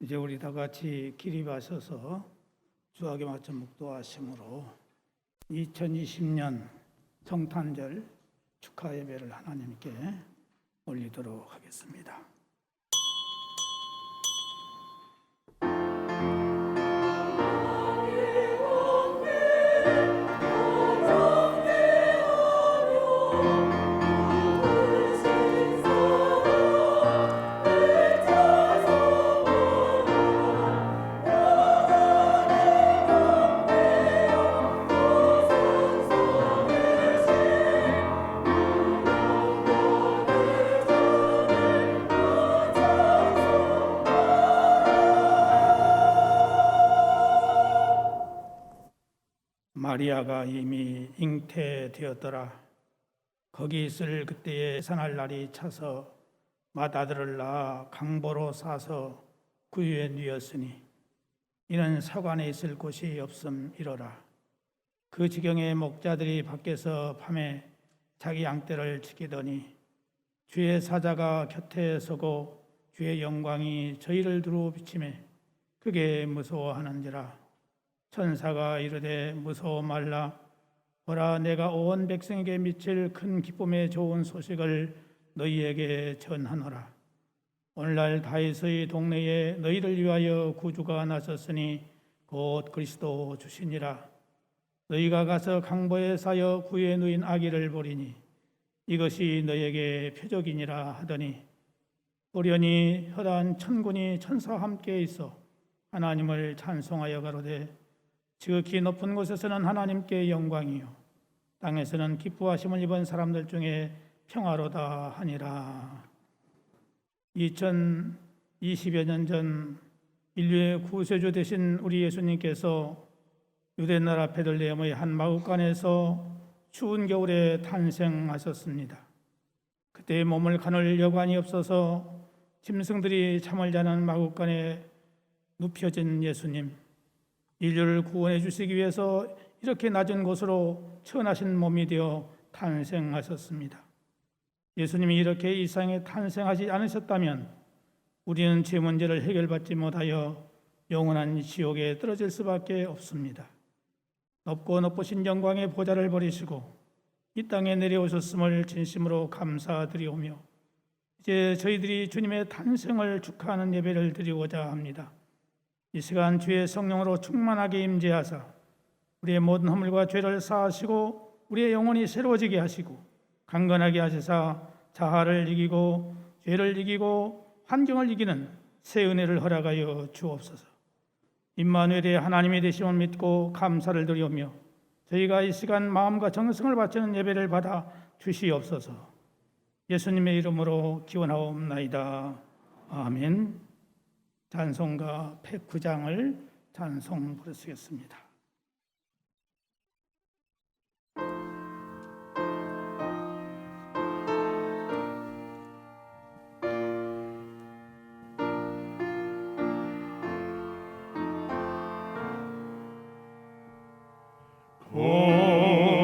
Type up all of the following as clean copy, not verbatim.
이제 우리 다 같이 기립하셔서 주하게 맞춰 묵도하심으로 2020년 성탄절 축하 예배를 하나님께 올리도록 하겠습니다. 마리아가 이미 잉태되었더라. 거기 있을 그때에 산할 날이 차서 맏아들을 낳아 강보로 싸서 구유에 누였으니 이는 사관에 있을 곳이 없음이로라. 그 지경에 목자들이 밖에서 밤에 자기 양떼를 지키더니 주의 사자가 곁에 서고 주의 영광이 저희를 두루 비치매 크게 무서워하는지라. 천사가 이르되 무서워 말라. 보라, 내가 온 백성에게 미칠 큰 기쁨의 좋은 소식을 너희에게 전하노라. 오늘날 다윗의 동네에 너희를 위하여 구주가 나섰으니 곧 그리스도 주시니라. 너희가 가서 강보에 사여 구유에 누인 아기를 보리니 이것이 너희에게 표적이니라 하더니 보려니 허다한 천군이 천사와 함께 있어 하나님을 찬송하여 가로되 지극히 높은 곳에서는 하나님께 영광이요 땅에서는 기뻐하심을 입은 사람들 중에 평화로다 하니라. 2020여 년 전 인류의 구세주 되신 우리 예수님께서 유대나라 베들레헴의 한 마구간에서 추운 겨울에 탄생하셨습니다. 그때 몸을 가눌 여관이 없어서 짐승들이 잠을 자는 마구간에 눕혀진 예수님, 인류를 구원해 주시기 위해서 이렇게 낮은 곳으로 천하신 몸이 되어 탄생하셨습니다. 예수님이 이렇게 이 세상에 탄생하지 않으셨다면 우리는 죄 문제를 해결받지 못하여 영원한 지옥에 떨어질 수밖에 없습니다. 높고 높으신 영광의 보좌를 버리시고 이 땅에 내려오셨음을 진심으로 감사드리오며 이제 저희들이 주님의 탄생을 축하하는 예배를 드리고자 합니다. 이 시간 주의 성령으로 충만하게 임재하사 우리의 모든 허물과 죄를 사하시고 우리의 영혼이 새로워지게 하시고 강건하게 하시사 자아를 이기고 죄를 이기고 환경을 이기는 새 은혜를 허락하여 주옵소서. 임마누엘의 하나님이 되심을 믿고 감사를 드리오며 저희가 이 시간 마음과 정성을 바치는 예배를 받아 주시옵소서. 예수님의 이름으로 기원하옵나이다. 아멘. 찬송가 109장을 찬송 부르시겠습니다.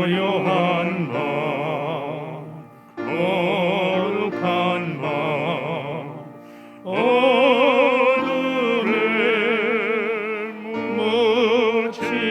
고요한 밤, 거룩한 밤, 어둠에 묻힌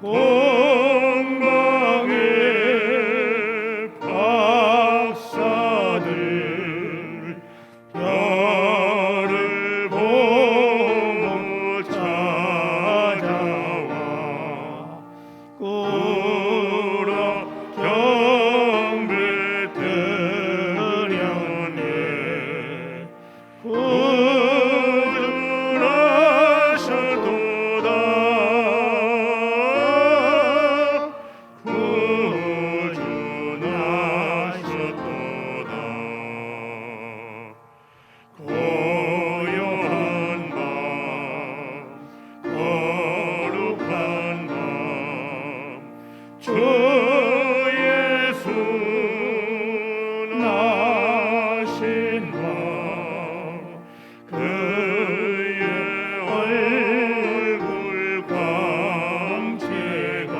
동방의 박사들 별을 보고 찾아와 꾸러 경배 드렸네. 고요한 밤 거룩한 밤 주 예수 나신 밤 그의 얼굴 광채가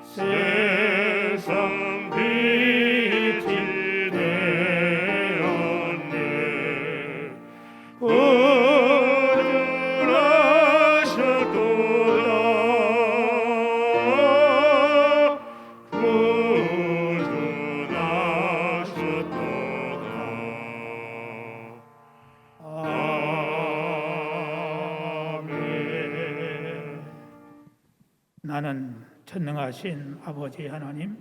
세상 빛이 되었네. 나는 전능하신 아버지 하나님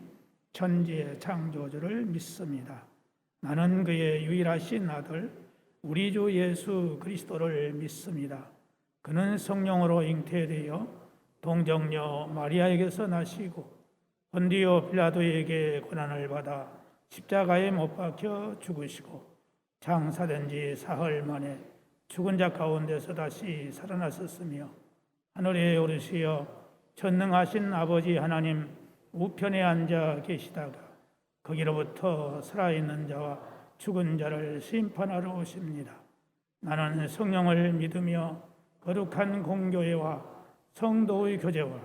천지의 창조주를 믿습니다. 나는 그의 유일하신 아들 우리 주 예수 그리스도를 믿습니다. 그는 성령으로 잉태되어 동정녀 마리아에게서 나시고 본디오 빌라도에게 고난을 받아 십자가에 못 박혀 죽으시고 장사된 지 사흘 만에 죽은 자 가운데서 다시 살아나셨으며 하늘에 오르시어 전능하신 아버지 하나님 우편에 앉아 계시다가 거기로부터 살아있는 자와 죽은 자를 심판하러 오십니다. 나는 성령을 믿으며 거룩한 공교회와 성도의 교제와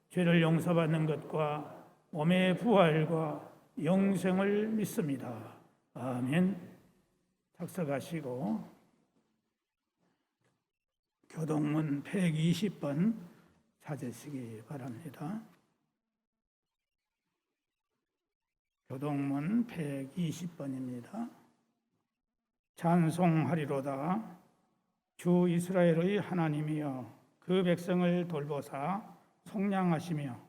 죄를 용서받는 것과 몸의 부활과 영생을 믿습니다. 아멘. 작성하시고 교동문 120번 찾으시기 바랍니다. 교동문 120번입니다. 찬송하리로다. 주 이스라엘의 하나님이여 그 백성을 돌보사 속량하시며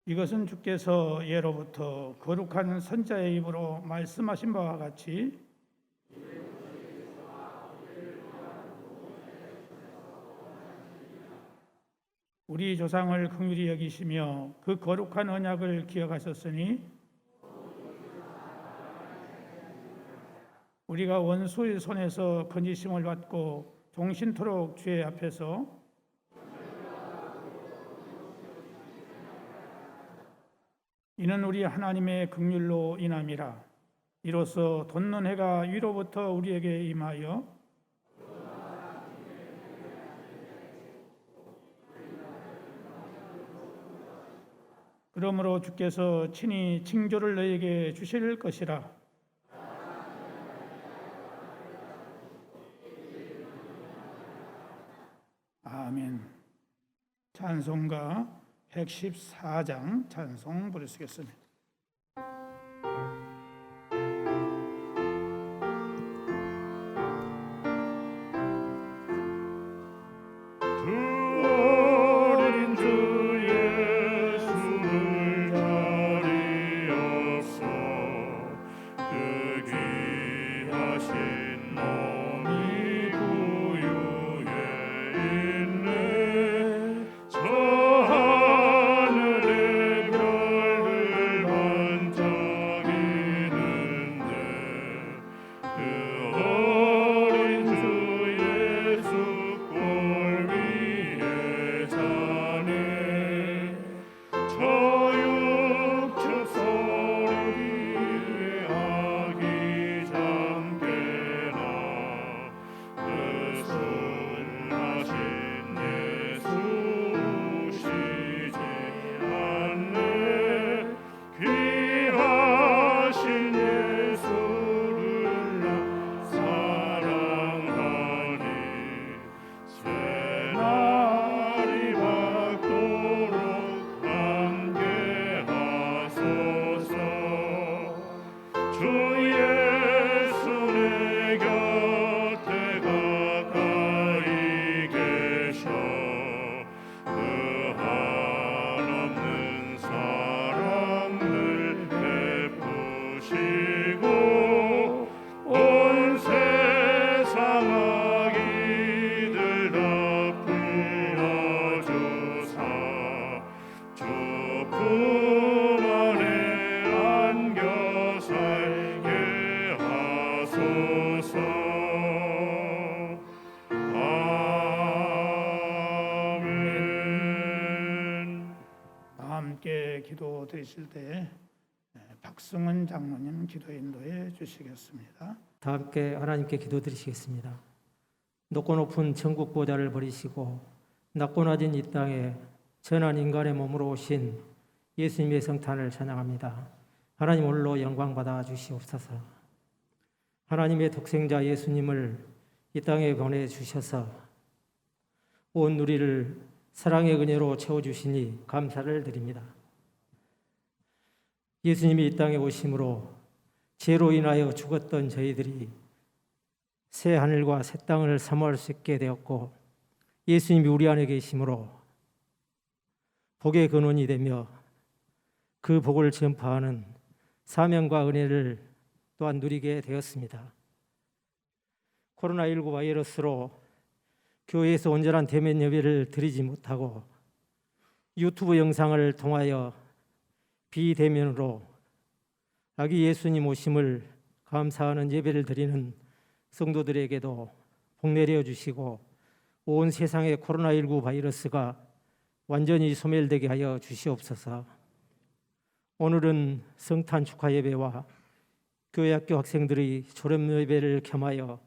이것은 주께서 예로부터 거룩한 선자의 입으로 말씀하신 바와 같이 우리 조상을 긍휼히 여기시며 그 거룩한 언약을 기억하셨으니 우리가 원수의 손에서 건지심을 받고 종신토록 주의 앞에서 이는 우리 하나님의 긍휼로 인함이라. 이로써 돋는 해가 위로부터 우리에게 임하여 그러므로 주께서 친히 징조를 너에게 주실 것이라. 아멘. 찬송가 114장 찬송 부르시겠습니다. 어린 주 예수를 자리없어 그 귀하신 몸이 구유에 있네. 저 하늘의 별들 기도 드리실 때 박승은 장로님 기도 인도해 주시겠습니다. 다 함께 하나님께 기도드리시겠습니다. 높고 높은 천국 보좌를 버리시고 낮고 낮은 이 땅에 전한 인간의 몸으로 오신 예수님의 성탄을 찬양합니다. 하나님 홀로 영광 받아 주시옵소서. 하나님의 독생자 예수님을 이 땅에 보내주셔서 온 누리를 사랑의 은혜로 채워주시니 감사를 드립니다. 예수님이 이 땅에 오심으로 죄로 인하여 죽었던 저희들이 새 하늘과 새 땅을 사모할 수 있게 되었고, 예수님이 우리 안에 계심으로 복의 근원이 되며 그 복을 전파하는 사명과 은혜를 또한 누리게 되었습니다. 코로나19 바이러스로 교회에서 온전한 대면 예배를 드리지 못하고 유튜브 영상을 통하여 비대면으로 아기 예수님 오심을 감사하는 예배를 드리는 성도들에게도 복 내려 주시고 온 세상의 코로나19 바이러스가 완전히 소멸되게 하여 주시옵소서. 오늘은 성탄 축하 예배와 교회 학교 학생들의 졸업 예배를 겸하여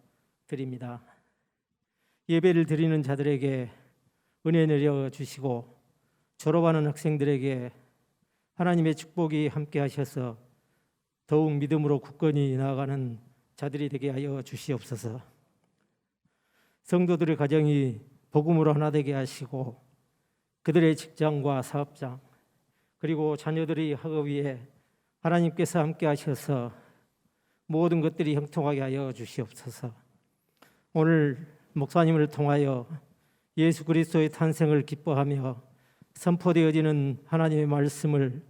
드립니다. 예배를 드리는 자들에게 은혜 내려 주시고 졸업하는 학생들에게 하나님의 축복이 함께 하셔서 더욱 믿음으로 굳건히 나아가는 자들이 되게 하여 주시옵소서. 성도들의 가정이 복음으로 하나 되게 하시고 그들의 직장과 사업장 그리고 자녀들의 학업 위에 하나님께서 함께 하셔서 모든 것들이 형통하게 하여 주시옵소서. 오늘 목사님을 통하여 예수 그리스도의 탄생을 기뻐하며 선포되어지는 하나님의 말씀을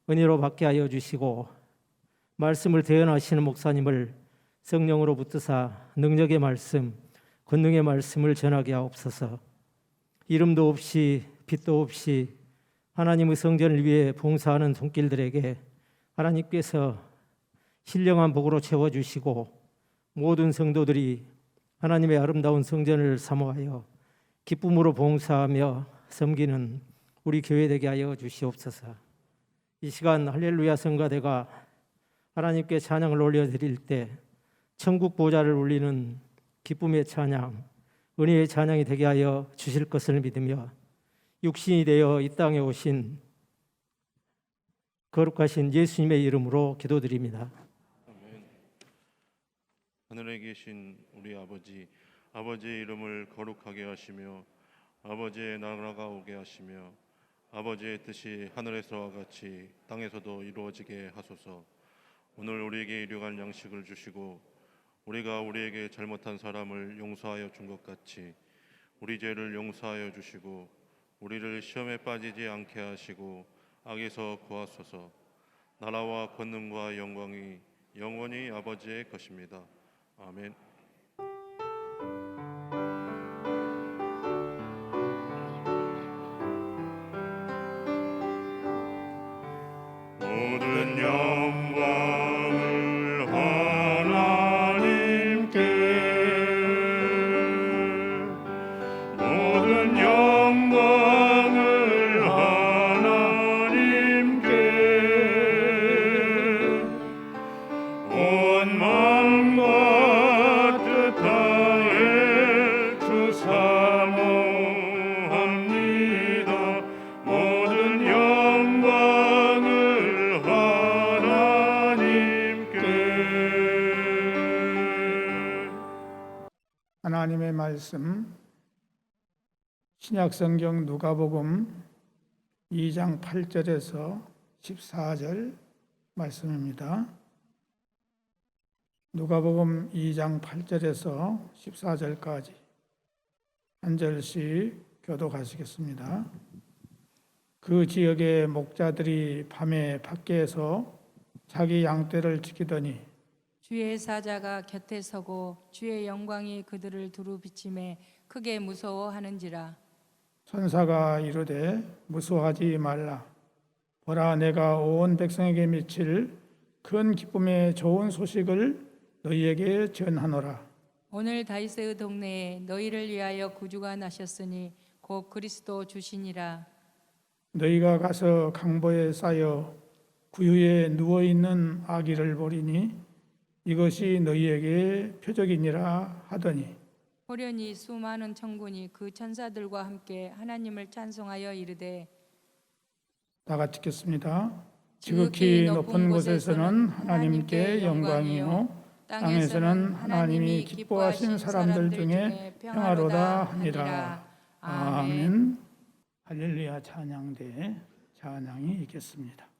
은혜로 받게 하여 주시고 말씀을 대언하시는 목사님을 성령으로 붙드사 능력의 말씀, 권능의 말씀을 전하게 하옵소서. 이름도 없이 빛도 없이 하나님의 성전을 위해 봉사하는 손길들에게 하나님께서 신령한 복으로 채워주시고 모든 성도들이 하나님의 아름다운 성전을 사모하여 기쁨으로 봉사하며 섬기는 우리 교회 되게 하여 주시옵소서. 이 시간 할렐루야 성가대가 하나님께 찬양을 올려드릴 때 천국 보좌를 울리는 기쁨의 찬양, 은혜의 찬양이 되게 하여 주실 것을 믿으며 육신이 되어 이 땅에 오신 거룩하신 예수님의 이름으로 기도드립니다. 아멘. 하늘에 계신 우리 아버지, 아버지의 이름을 거룩하게 하시며 아버지의 나라가 오게 하시며 아버지의 뜻이 하늘에서와 같이 땅에서도 이루어지게 하소서. 오늘 우리에게 일용할 양식을 주시고 우리가 우리에게 잘못한 사람을 용서하여 준 것 같이 우리 죄를 용서하여 주시고 우리를 시험에 빠지지 않게 하시고 악에서 구하소서. 나라와 권능과 영광이 영원히 아버지의 것입니다. 아멘. 모든 영광을 하나님께, 모든 영광을 하나님께, 온 마음과 뜻 다해 주 사모합니다. 모든 영광을 하나님께. 하나님의 말씀 신약성경 누가복음 2장 8절에서 14절 말씀입니다. 누가복음 2장 8절에서 14절까지 한 절씩 교독하시겠습니다. 그 지역의 목자들이 밤에 밖에서 자기 양떼를 지키더니 주의 사자가 곁에 서고 주의 영광이 그들을 두루 비침에 크게 무서워하는지라. 천사가 이르되 무서워하지 말라. 보라, 내가 온 백성에게 미칠 큰 기쁨의 좋은 소식을 너희에게 전하노라. 오늘 다윗의 동네에 너희를 위하여 구주가 나셨으니 곧 그리스도 주시니라. 너희가 가서 강보에 쌓여 구유에 누워 있는 아기를 보리니 이것이 너희에게 표적이니라 하더니 호련히 수많은 천군이 그 천사들과 함께 하나님을 찬송하여 이르되 다 같이 읽겠습니다. 지극히 높은 곳에서는 하나님께 영광이요 땅에서는 하나님이 기뻐하신 사람들 중에 평화로다 하니라. 아멘. 할렐루야 찬양대 찬양이 있겠습니다.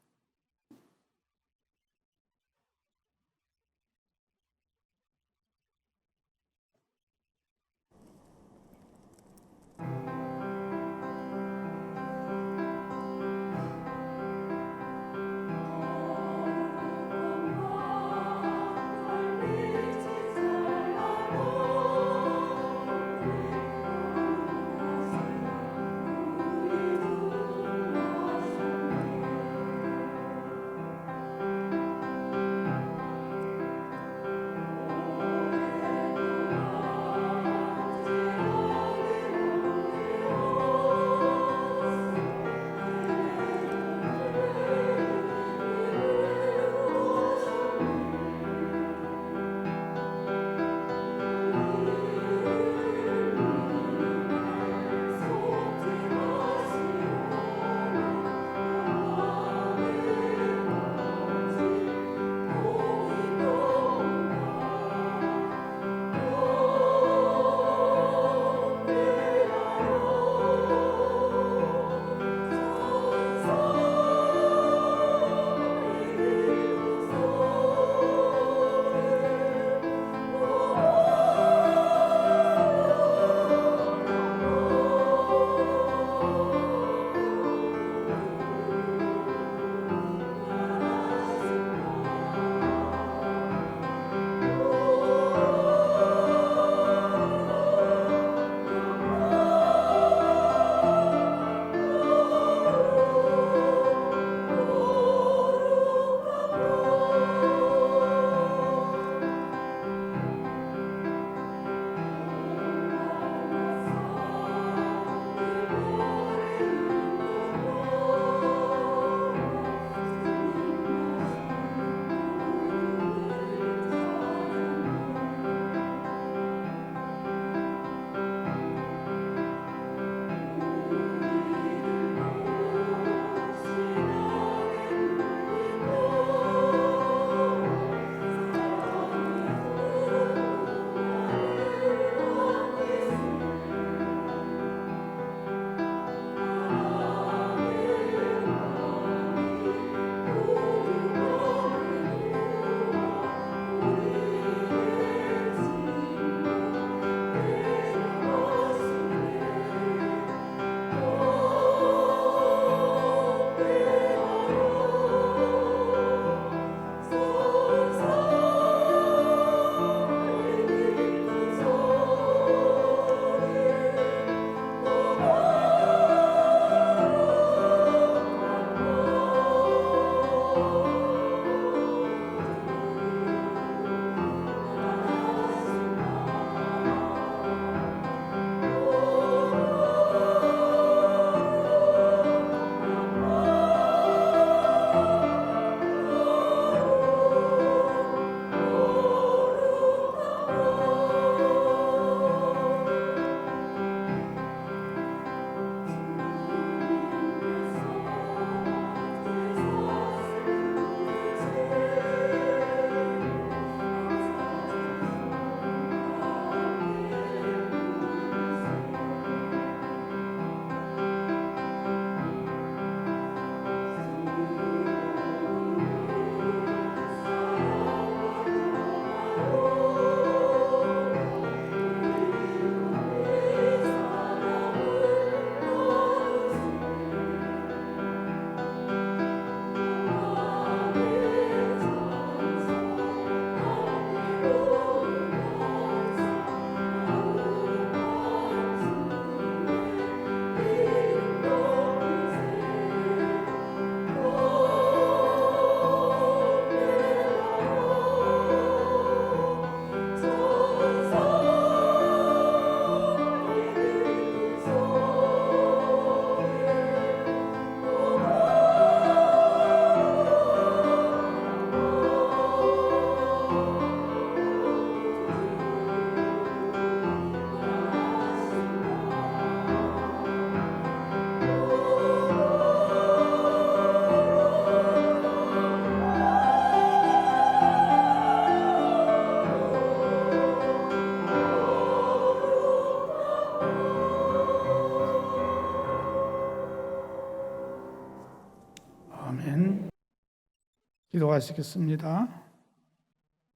기도하시겠습니다.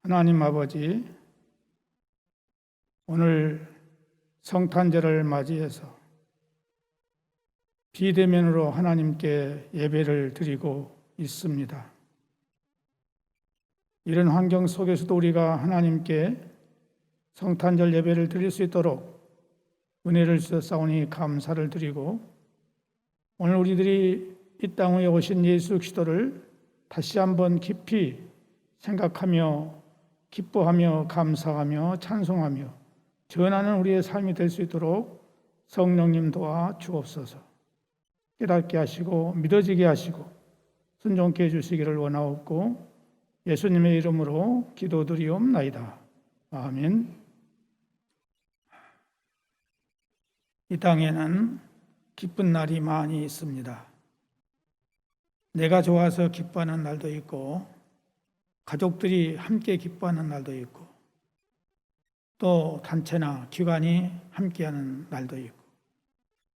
하나님 아버지, 오늘 성탄절을 맞이해서 비대면으로 하나님께 예배를 드리고 있습니다. 이런 환경 속에서도 우리가 하나님께 성탄절 예배를 드릴 수 있도록 은혜를 주셨사오니 감사를 드리고, 오늘 우리들이 이 땅 위에 오신 예수 그리스도를 다시 한번 깊이 생각하며 기뻐하며 감사하며 찬송하며 전하는 우리의 삶이 될 수 있도록 성령님 도와 주옵소서. 깨닫게 하시고 믿어지게 하시고 순종케 해주시기를 원하옵고 예수님의 이름으로 기도드리옵나이다. 아멘. 이 땅에는 기쁜 날이 많이 있습니다. 내가 좋아서 기뻐하는 날도 있고, 가족들이 함께 기뻐하는 날도 있고, 또 단체나 기관이 함께하는 날도 있고,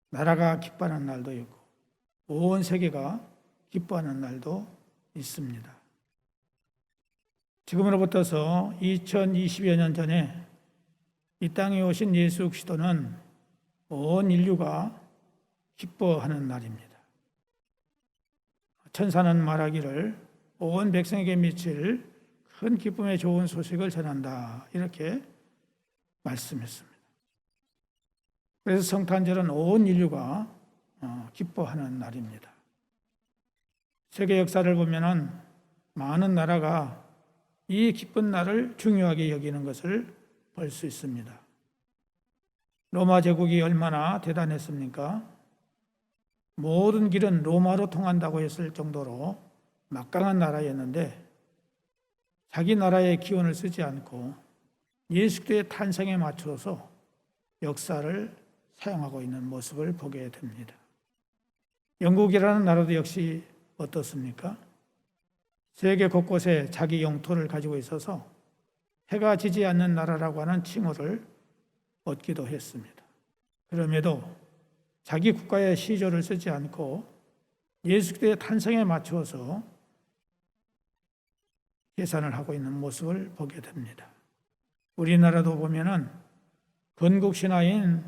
나라가 기뻐하는 날도 있고, 온 세계가 기뻐하는 날도 있습니다. 지금으로부터서 2020여 년 전에 이 땅에 오신 예수 그리스도는 온 인류가 기뻐하는 날입니다. 천사는 말하기를 온 백성에게 미칠 큰 기쁨의 좋은 소식을 전한다, 이렇게 말씀했습니다. 그래서 성탄절은 온 인류가 기뻐하는 날입니다. 세계 역사를 보면은 많은 나라가 이 기쁜 날을 중요하게 여기는 것을 볼 수 있습니다. 로마 제국이 얼마나 대단했습니까? 모든 길은 로마로 통한다고 했을 정도로 막강한 나라였는데, 자기 나라의 기원을 쓰지 않고 예수 그리스도의 탄생에 맞춰서 역사를 사용하고 있는 모습을 보게 됩니다. 영국이라는 나라도 역시 어떻습니까? 세계 곳곳에 자기 영토를 가지고 있어서 해가 지지 않는 나라라고 하는 칭호를 얻기도 했습니다. 그럼에도 자기 국가의 시조를 쓰지 않고 예수 그리스도의 탄생에 맞추어서 계산을 하고 있는 모습을 보게 됩니다. 우리나라도 보면은 건국 신화인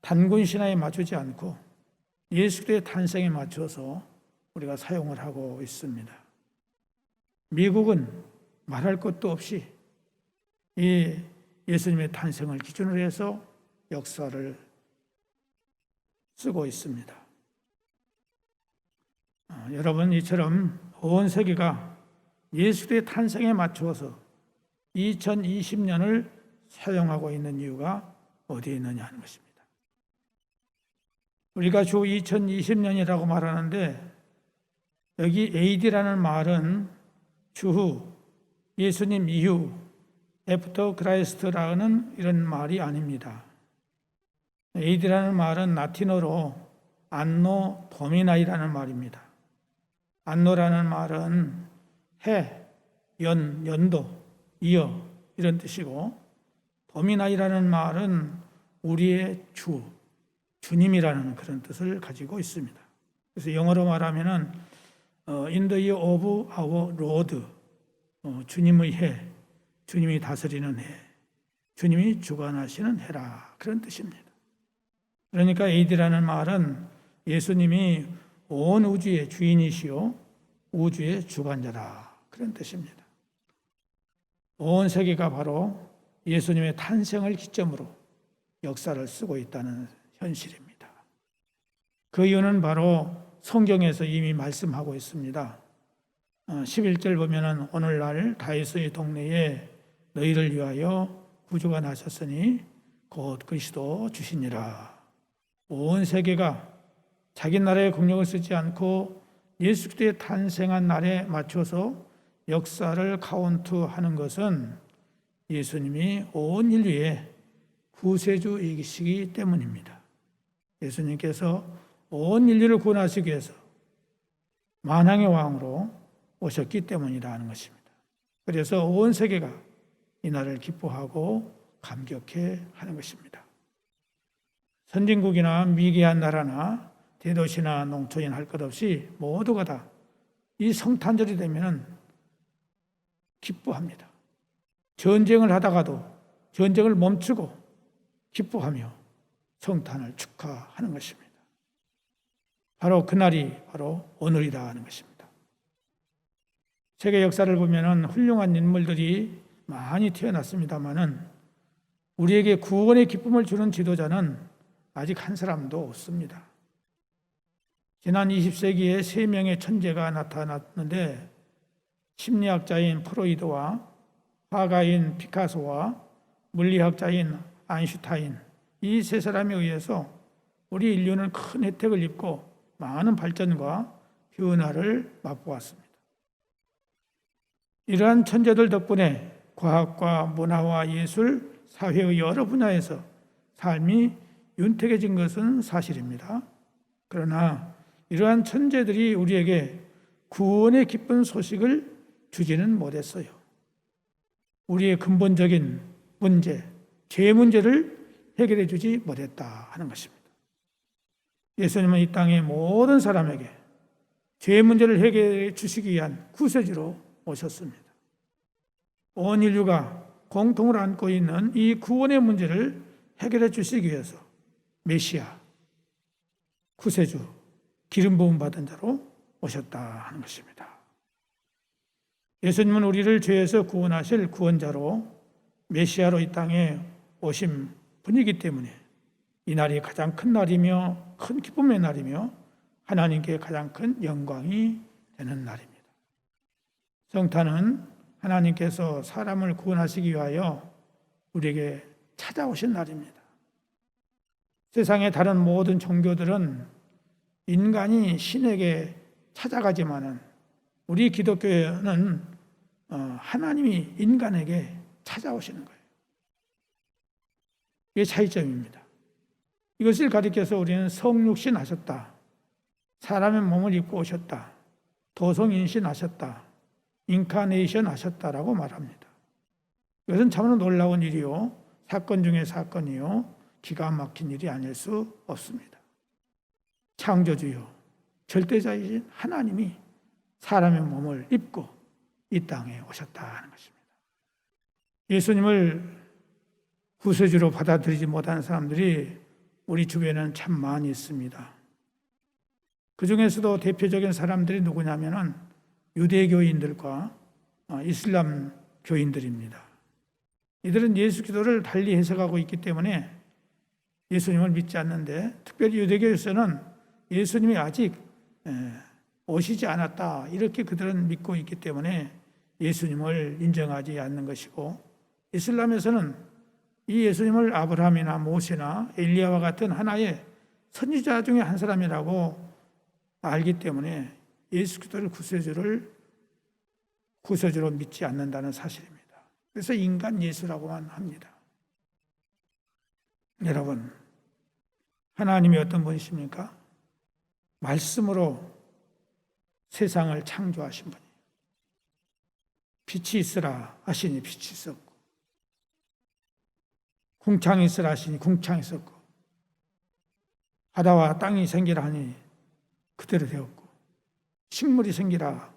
단군 신화에 맞추지 않고 예수 그리스도의 탄생에 맞춰서 우리가 사용을 하고 있습니다. 미국은 말할 것도 없이 이 예수님의 탄생을 기준으로 해서 역사를 쓰고 있습니다. 여러분, 이처럼 온 세계가 예수 그리스도의 탄생에 맞추어서 2020년을 사용하고 있는 이유가 어디에 있느냐 하는 것입니다. 우리가 주 2020년이라고 말하는데, 여기 AD라는 말은 주후, 예수님 이후, 애프터 크라이스트라는 이런 말이 아닙니다. AD라는 말은 라틴어로 안노 도미나이라는 말입니다. 안노라는 말은 해, 연도, 이어 이런 뜻이고, 도미나이라는 말은 우리의 주, 주님이라는 그런 뜻을 가지고 있습니다. 그래서 영어로 말하면은 In the year of our Lord, 주님의 해, 주님이 다스리는 해, 주님이 주관하시는 해라, 그런 뜻입니다. 그러니까 AD라는 말은 예수님이 온 우주의 주인이시요 우주의 주관자라, 그런 뜻입니다. 온 세계가 바로 예수님의 탄생을 기점으로 역사를 쓰고 있다는 현실입니다. 그 이유는 바로 성경에서 이미 말씀하고 있습니다. 11절 보면은 오늘날 다윗의 동네에 너희를 위하여 구주가 나셨으니 곧 그리스도 주시니라. 온 세계가 자기 나라의 국력을 쓰지 않고 예수 그리스도의 탄생한 날에 맞춰서 역사를 카운트하는 것은 예수님이 온 인류의 구세주이시기 때문입니다. 예수님께서 온 인류를 구원하시기 위해서 만왕의 왕으로 오셨기 때문이라 하는 것입니다. 그래서 온 세계가 이 날을 기뻐하고 감격해 하는 것입니다. 선진국이나 미개한 나라나 대도시나 농촌이나 할 것 없이 모두가 다 이 성탄절이 되면은 기뻐합니다. 전쟁을 하다가도 전쟁을 멈추고 기뻐하며 성탄을 축하하는 것입니다. 바로 그날이 바로 오늘이다 하는 것입니다. 세계 역사를 보면은 훌륭한 인물들이 많이 태어났습니다마는 우리에게 구원의 기쁨을 주는 지도자는 아직 한 사람도 없습니다. 지난 20세기에 3명의 천재가 나타났는데 심리학자인 프로이드와 화가인 피카소와 물리학자인 아인슈타인, 이 세 사람에 의해서 우리 인류는 큰 혜택을 입고 많은 발전과 변화를 맛보았습니다. 이러한 천재들 덕분에 과학과 문화와 예술, 사회의 여러 분야에서 삶이 윤택해진 것은 사실입니다. 그러나 이러한 천재들이 우리에게 구원의 기쁜 소식을 주지는 못했어요. 우리의 근본적인 문제, 죄 문제를 해결해 주지 못했다 하는 것입니다. 예수님은 이 땅의 모든 사람에게 죄 문제를 해결해 주시기 위한 구세주로 오셨습니다. 온 인류가 공통으로 안고 있는 이 구원의 문제를 해결해 주시기 위해서 메시아, 구세주, 기름 부음 받은 자로 오셨다 하는 것입니다. 예수님은 우리를 죄에서 구원하실 구원자로 메시아로 이 땅에 오신 분이기 때문에 이 날이 가장 큰 날이며 큰 기쁨의 날이며 하나님께 가장 큰 영광이 되는 날입니다. 성탄은 하나님께서 사람을 구원하시기 위하여 우리에게 찾아오신 날입니다. 세상의 다른 모든 종교들은 인간이 신에게 찾아가지만은 우리 기독교는 하나님이 인간에게 찾아오시는 거예요. 이게 차이점입니다. 이것을 가리켜서 우리는 성육신 하셨다, 사람의 몸을 입고 오셨다, 도성인신 하셨다, 인카네이션 하셨다라고 말합니다. 이것은 참으로 놀라운 일이요, 사건 중에 사건이요, 기가 막힌 일이 아닐 수 없습니다. 창조주요, 절대자이신 하나님이 사람의 몸을 입고 이 땅에 오셨다 하는 것입니다. 예수님을 구세주로 받아들이지 못하는 사람들이 우리 주변에는 참 많이 있습니다. 그 중에서도 대표적인 사람들이 누구냐면은 유대교인들과 이슬람 교인들입니다. 이들은 예수 기도를 달리 해석하고 있기 때문에 예수님을 믿지 않는데, 특별히 유대교에서는 예수님이 아직 오시지 않았다 이렇게 그들은 믿고 있기 때문에 예수님을 인정하지 않는 것이고, 이슬람에서는 이 예수님을 아브라함이나 모세나 엘리야와 같은 하나의 선지자 중에 한 사람이라고 알기 때문에 예수 그리스도를 구세주로 믿지 않는다는 사실입니다. 그래서 인간 예수라고만 합니다. 여러분, 하나님이 어떤 분이십니까? 말씀으로 세상을 창조하신 분이에요. 빛이 있으라 하시니 빛이 있었고, 궁창이 있으라 하시니 궁창이 있었고, 바다와 땅이 생기라 하니 그대로 되었고, 식물이 생기라,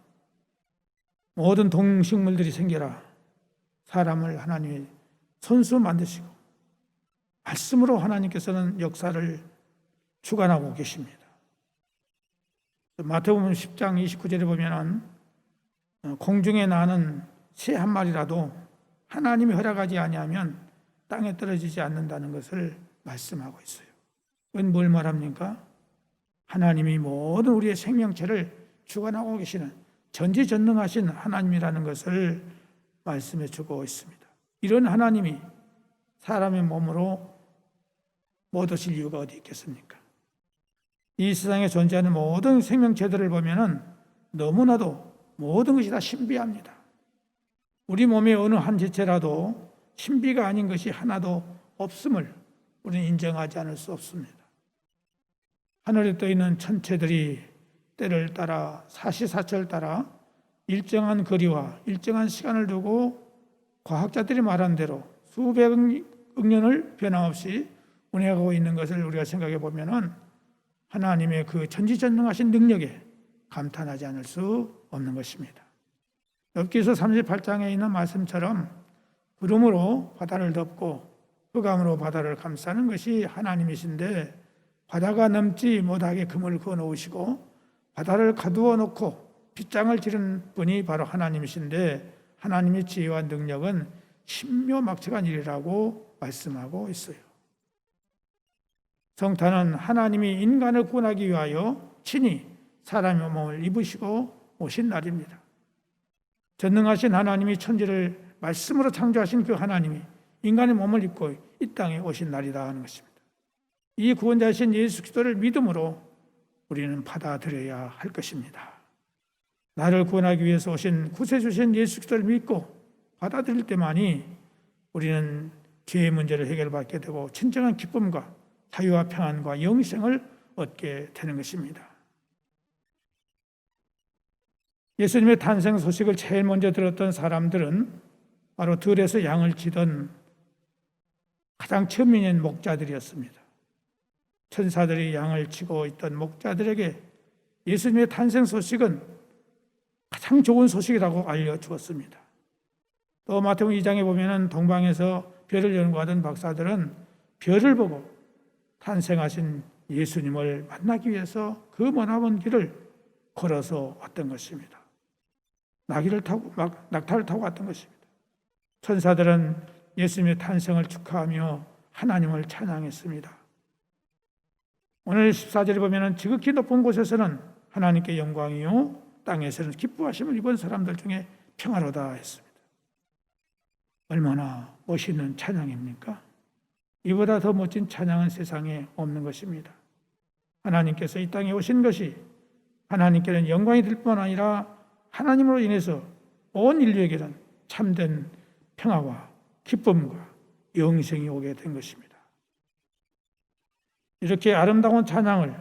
모든 동식물들이 생기라, 사람을 하나님이 손수 만드시고 말씀으로 하나님께서는 역사를 주관하고 계십니다. 마태복음 10장 29절에 보면은 공중에 나는 새 한 마리라도 하나님이 허락하지 아니하면 땅에 떨어지지 않는다는 것을 말씀하고 있어요. 그건 뭘 말합니까? 하나님이 모든 우리의 생명체를 주관하고 계시는 전지전능하신 하나님이라는 것을 말씀해 주고 있습니다. 이런 하나님이 사람의 몸으로 못 오실 이유가 어디 있겠습니까? 이 세상에 존재하는 모든 생명체들을 보면은 너무나도 모든 것이 다 신비합니다. 우리 몸의 어느 한 지체라도 신비가 아닌 것이 하나도 없음을 우리는 인정하지 않을 수 없습니다. 하늘에 떠 있는 천체들이 때를 따라 사시사철 따라 일정한 거리와 일정한 시간을 두고 과학자들이 말한 대로 수백억 년을 변함없이 운행하고 있는 것을 우리가 생각해 보면은 하나님의 그 전지전능하신 능력에 감탄하지 않을 수 없는 것입니다. 욥기서 38장에 있는 말씀처럼 구름으로 바다를 덮고 흑암으로 바다를 감싸는 것이 하나님이신데, 바다가 넘지 못하게 그물 그어 놓으시고 바다를 가두어 놓고 빗장을 지른 분이 바로 하나님이신데, 하나님의 지혜와 능력은 신묘막측한 일이라고 말씀하고 있어요. 성탄은 하나님이 인간을 구원하기 위하여 친히 사람의 몸을 입으시고 오신 날입니다. 전능하신 하나님이 천지를 말씀으로 창조하신 그 하나님이 인간의 몸을 입고 이 땅에 오신 날이다 하는 것입니다. 이 구원자이신 예수 그리스도를 믿음으로 우리는 받아들여야 할 것입니다. 나를 구원하기 위해서 오신 구세주신 예수 그리스도를 믿고 받아들일 때만이 우리는 죄의 문제를 해결받게 되고 진정한 기쁨과 자유와 평안과 영생을 얻게 되는 것입니다. 예수님의 탄생 소식을 제일 먼저 들었던 사람들은 바로 들에서 양을 치던 가장 천민인 목자들이었습니다. 천사들이 양을 치고 있던 목자들에게 예수님의 탄생 소식은 가장 좋은 소식이라고 알려주었습니다. 또 마태복음 2장에 보면 동방에서 별을 연구하던 박사들은 별을 보고 탄생하신 예수님을 만나기 위해서 그 머나먼 길을 걸어서 왔던 것입니다. 낙타를 타고 왔던 것입니다. 천사들은 예수님의 탄생을 축하하며 하나님을 찬양했습니다. 오늘 14절에 보면 지극히 높은 곳에서는 하나님께 영광이요 땅에서는 기뻐하심을 입은 사람들 중에 평화로다 했습니다. 얼마나 멋있는 찬양입니까? 이보다 더 멋진 찬양은 세상에 없는 것입니다. 하나님께서 이 땅에 오신 것이 하나님께는 영광이 될 뿐 아니라 하나님으로 인해서 온 인류에게는 참된 평화와 기쁨과 영생이 오게 된 것입니다. 이렇게 아름다운 찬양을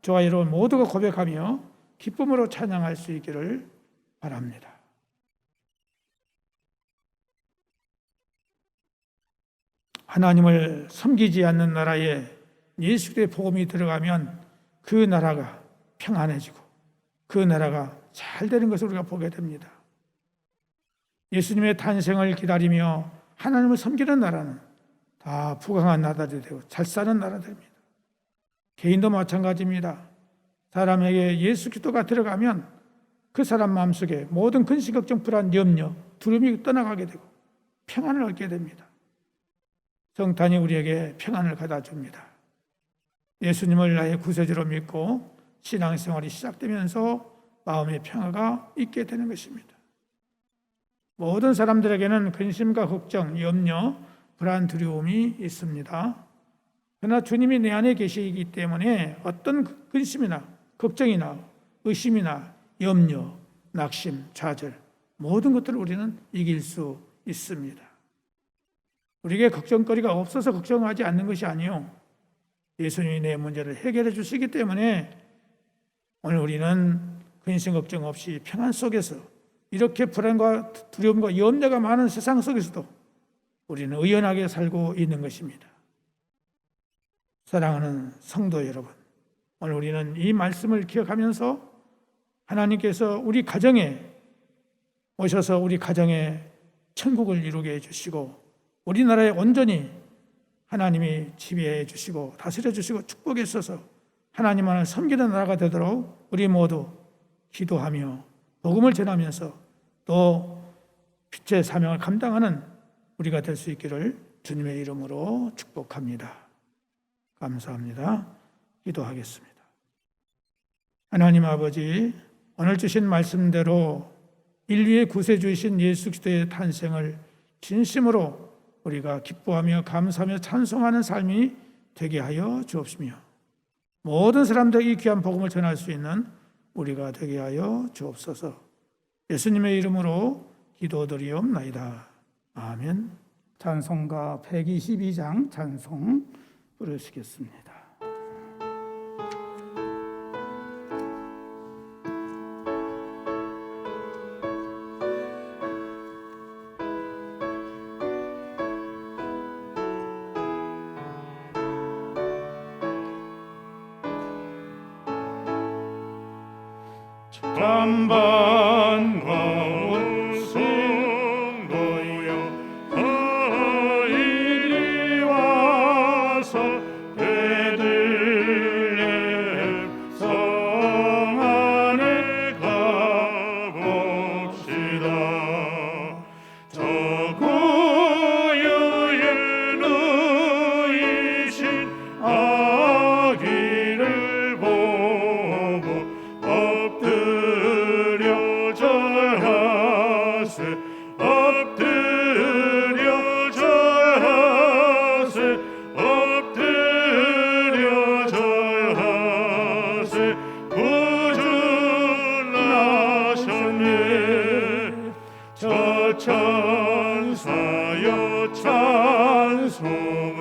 저와 여러분 모두가 고백하며 기쁨으로 찬양할 수 있기를 바랍니다. 하나님을 섬기지 않는 나라에 예수 그리스도의 복음이 들어가면 그 나라가 평안해지고 그 나라가 잘 되는 것을 우리가 보게 됩니다. 예수님의 탄생을 기다리며 하나님을 섬기는 나라는 다 부강한 나라들이 되고 잘 사는 나라들입니다. 개인도 마찬가지입니다. 사람에게 예수 그리스도가 들어가면 그 사람 마음속에 모든 근심, 걱정, 불안, 염려, 두려움이 떠나가게 되고 평안을 얻게 됩니다. 성탄이 우리에게 평안을 가다 줍니다. 예수님을 나의 구세주로 믿고 신앙생활이 시작되면서 마음의 평화가 있게 되는 것입니다. 모든 사람들에게는 근심과 걱정, 염려, 불안, 두려움이 있습니다. 그러나 주님이 내 안에 계시기 때문에 어떤 근심이나 걱정이나 의심이나 염려, 낙심, 좌절 모든 것들을 우리는 이길 수 있습니다. 우리에게 걱정거리가 없어서 걱정하지 않는 것이 아니요, 예수님이 내 문제를 해결해 주시기 때문에 오늘 우리는 근심 걱정 없이 평안 속에서 이렇게 불안과 두려움과 염려가 많은 세상 속에서도 우리는 의연하게 살고 있는 것입니다. 사랑하는 성도 여러분, 오늘 우리는 이 말씀을 기억하면서 하나님께서 우리 가정에 오셔서 우리 가정에 천국을 이루게 해주시고 우리나라에 온전히 하나님이 지배해 주시고 다스려 주시고 축복해 주셔서 하나님만을 섬기는 나라가 되도록 우리 모두 기도하며 복음을 전하면서 또 빛의 사명을 감당하는 우리가 될 수 있기를 주님의 이름으로 축복합니다. 감사합니다. 기도하겠습니다. 하나님 아버지, 오늘 주신 말씀대로 인류의 구세주이신 예수 그리스도의 탄생을 진심으로 우리가 기뻐하며 감사하며 찬송하는 삶이 되게 하여 주옵시며 모든 사람들에게 귀한 복음을 전할 수 있는 우리가 되게 하여 주옵소서. 예수님의 이름으로 기도드리옵나이다. 아멘. 찬송가 122장 찬송 부르시겠습니다. 참 반가운 아기를 보고 엎드려 절하세 엎드려 절하세 엎드려 절하세 구주 나셨네 저 천사여 찬송을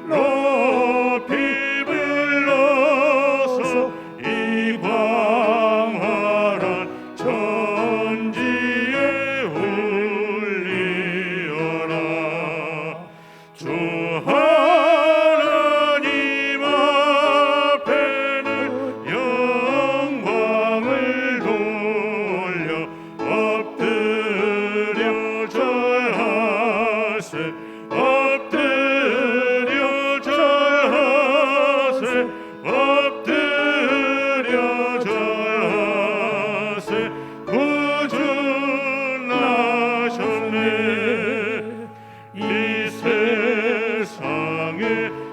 높이 불러서 이 광활한 천지에 울리어라 주 하나님 앞에는 영광을 돌려 엎드려 절하세 엎드려 절하세 엎드려 절하세 구주 나셨네 이 세상에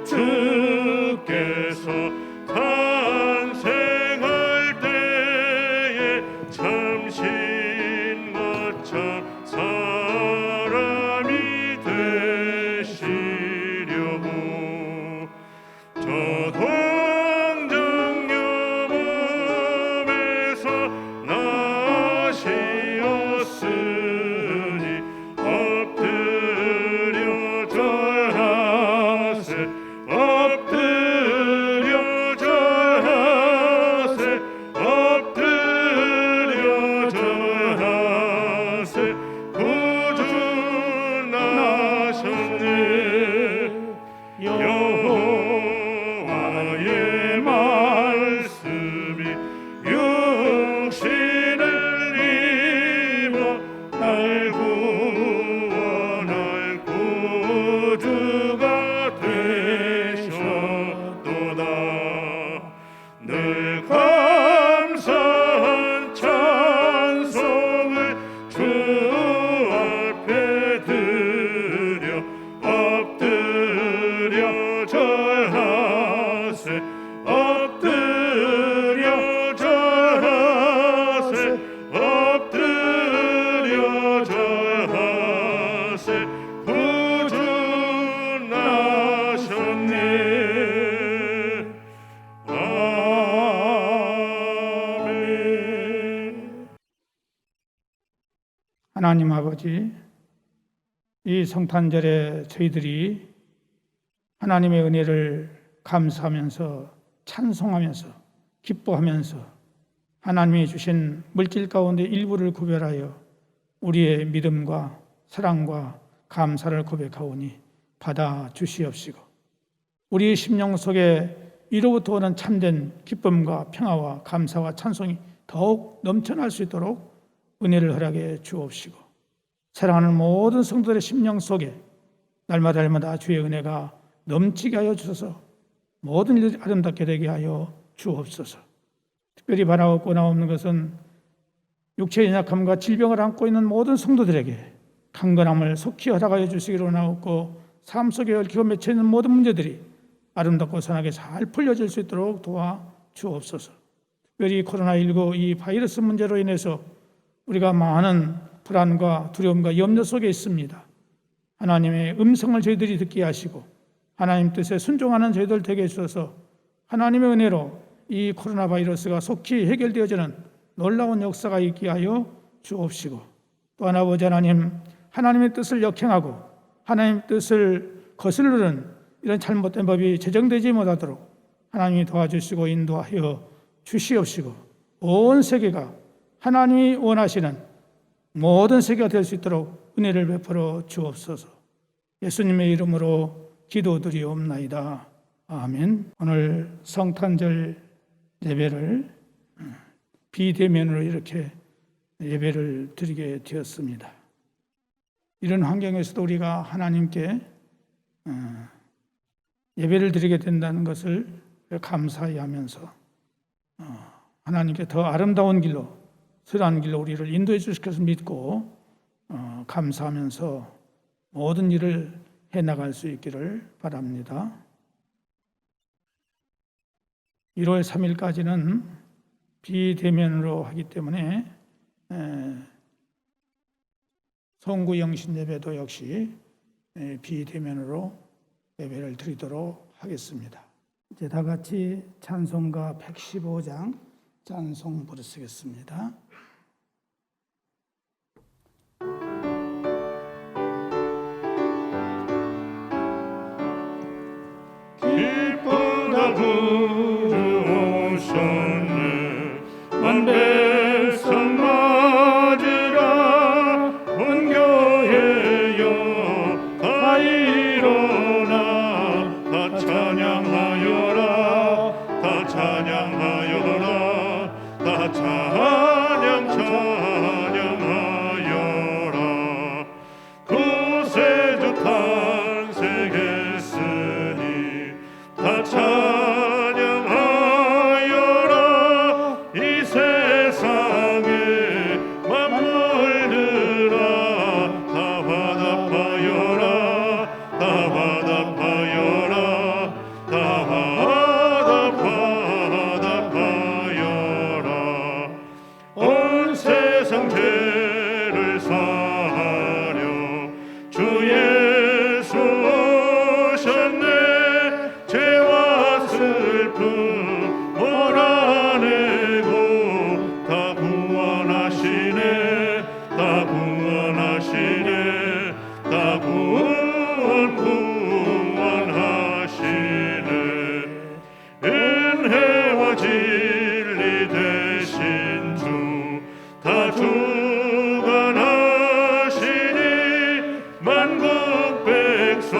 주께서 탄생할 때에 참신과 참 사람이 되시려고 저 동정녀 몸에서 나시었으니 엎드려 절하세 엎드려 절하세 엎드려 절하세 구주 나셨네 여호와의 말씀이 육신을 입어 날 구원할 구주가 되셨도다 늘 감사한 찬송을 주 앞에 드려 엎드려 절하세 엎드려 절하세 엎드려 절하세 구주 나셨네 아멘 하나님 아버지, 이 성탄절에 저희들이 하나님의 은혜를 감사하면서 찬송하면서 기뻐하면서 하나님이 주신 물질 가운데 일부를 구별하여 우리의 믿음과 사랑과 감사를 고백하오니 받아 주시옵시고 우리의 심령 속에 이로부터 오는 참된 기쁨과 평화와 감사와 찬송이 더욱 넘쳐날 수 있도록 은혜를 허락해 주옵시고 사랑하는 모든 성도들의 심령 속에 날마다 주의 은혜가 넘치게 하여 주셔서 모든 일들이 아름답게 되게 하여 주옵소서. 특별히 바라고 나오는 것은 육체의 연약함과 질병을 안고 있는 모든 성도들에게 강건함을 속히 허락하여 주시기로 나옵고 삶 속에 얽히고 맺혀 있는 모든 문제들이 아름답고 선하게 잘 풀려질 수 있도록 도와 주옵소서. 특별히 코로나19 이 바이러스 문제로 인해서 우리가 많은 불안과 두려움과 염려 속에 있습니다. 하나님의 음성을 저희들이 듣게 하시고 하나님 뜻에 순종하는 저희들 되게 해주셔서 하나님의 은혜로 이 코로나 바이러스가 속히 해결되어지는 놀라운 역사가 있게 하여 주옵시고 또한 아버지 하나님, 하나님의 뜻을 역행하고 하나님의 뜻을 거스르는 이런 잘못된 법이 제정되지 못하도록 하나님이 도와주시고 인도하여 주시옵시고 온 세계가 하나님이 원하시는 모든 세계가 될 수 있도록 은혜를 베풀어 주옵소서. 예수님의 이름으로 기도드리옵나이다. 아멘. 오늘 성탄절 예배를 비대면으로 이렇게 예배를 드리게 되었습니다. 이런 환경에서도 우리가 하나님께 예배를 드리게 된다는 것을 감사히 하면서 하나님께 더 아름다운 길로 선한 길로 우리를 인도해 주실 것을 믿고 감사하면서 모든 일을 해나갈 수 있기를 바랍니다. 1월 3일까지는 비대면으로 하기 때문에 송구 영신 예배도 역시 비대면으로 예배를 드리도록 하겠습니다. 이제 다 같이 찬송가 115장 찬송 부르시겠습니다. 기쁘다 구주 오셨네 만백성 맞으라 온 교회여 다 일어나 다 찬양하여라 다 찬양하여라 다 찬양하여라 구세주 탄생했으니 다 찬양하여라 이 세상에 맞물들아 다 화답하여라 다 화답하여라 다 화답하여라 온 세상 죄를 사하려 주 예수 오셨네 죄와 슬픔 몰아내고 다 구원하시네 다 구원하시네 다 구원하시네 은혜와 진리 되신 주 다 주관하시니 만국 백성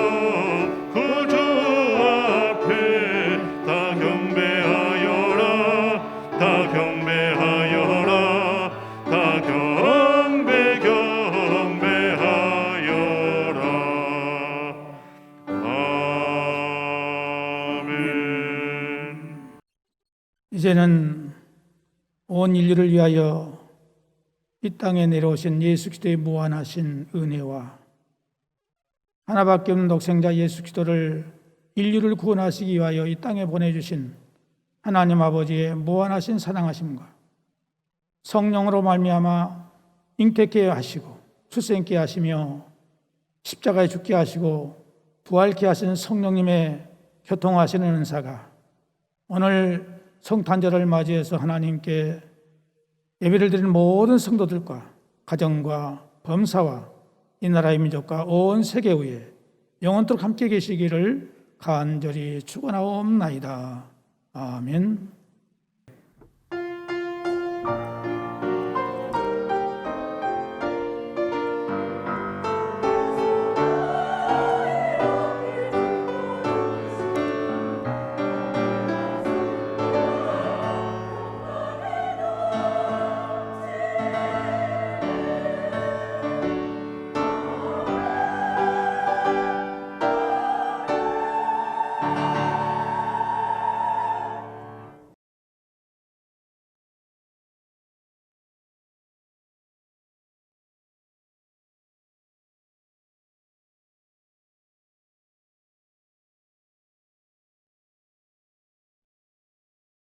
구주 앞에 다 경배하여라 다 경배하여라 다 경배하여라 아멘. 이제는 온 인류를 위하여 이 땅에 내려오신 예수 그리스도의 무한하신 은혜와 하나밖에 없는 독생자 예수 그리스도를 인류를 구원하시기 위하여 이 땅에 보내주신 하나님 아버지의 무한하신 사랑하심과 성령으로 말미암아 잉태케 하시고 출생케 하시며 십자가에 죽게 하시고 부활케 하신 성령님의 교통하시는 은사가 오늘 성탄절을 맞이해서 하나님께 예배를 드리는 모든 성도들과 가정과 범사와 이 나라의 민족과 온 세계 위에 영원토록 함께 계시기를 간절히 축원하옵나이다. 아멘.